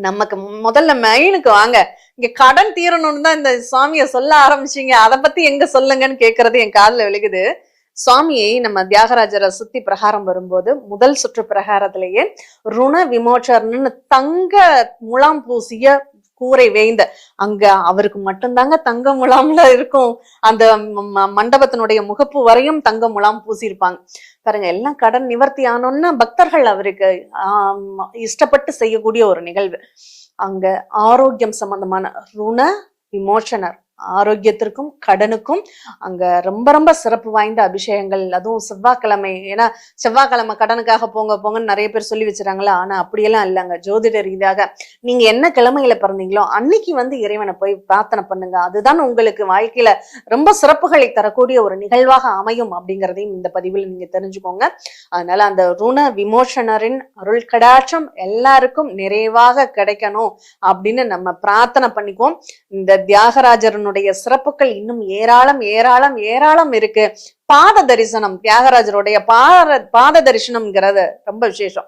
நமக்கு முதல்ல மெயினுக்கு வாங்க. இங்க கடன் தீரணும்னு தான் இந்த சுவாமிய சொல்ல ஆரம்பிச்சீங்க, அதை பத்தி எங்க சொல்லுங்கன்னு கேக்குறது என் காதுல விழுகுது. சுவாமியை நம்ம தியாகராஜரை சுத்தி பிரகாரம் வரும்போது முதல் சுற்று பிரகாரத்திலேயே ருண விமோச்சர்னு தங்க முலாம் பூசிய கூரை வேய்ந்த, அங்க அவருக்கு மட்டும்தாங்க தங்க முலாம்ல இருக்கும். அந்த மண்டபத்தினுடைய முகப்பு வரையும் தங்க முலாம் பூசியிருப்பாங்க பாருங்க. எல்லாம் கடன் நிவர்த்தி ஆனோன்னா பக்தர்கள் அவருக்கு இஷ்டப்பட்டு செய்யக்கூடிய ஒரு நிகழ்வு. அங்க ஆரோக்கியம் சம்பந்தமான ருண விமோச்சனர், ஆரோக்கியத்திற்கும் கடனுக்கும் அங்க ரொம்ப ரொம்ப சிறப்பு வாய்ந்த அபிஷேகங்கள். அதுவும் செவ்வாய்க்கிழமை, ஏன்னா செவ்வாய்க்கிழமை கடனுக்காக போங்க போங்கன்னு நிறைய பேர் சொல்லி வச்சுறாங்களா. ஆனா அப்படியெல்லாம் இல்லைங்க. ஜோதிட ரீதியாக நீங்க என்ன கிழமையில பிறந்தீங்களோ அன்னைக்கு இறைவனை போய் பிரார்த்தனை பண்ணுங்க. அதுதான் உங்களுக்கு வாழ்க்கையில ரொம்ப சிறப்புகளை தரக்கூடிய ஒரு நிகழ்வாக அமையும் அப்படிங்கிறதையும் இந்த பதிவில் நீங்க தெரிஞ்சுக்கோங்க. அதனால அந்த ருண விமோசனரின் அருள் கடாட்சம் எல்லாருக்கும் நிறைவாக கிடைக்கணும் அப்படின்னு நம்ம பிரார்த்தனை பண்ணிக்குவோம். இந்த தியாகராஜர் சிறப்புகள் இன்னும் ஏராளம் ஏராளம் ஏராளம் இருக்கு. பாத தரிசனம், தியாகராஜருடைய பாத தரிசனம்ங்கிறது ரொம்ப விசேஷம்.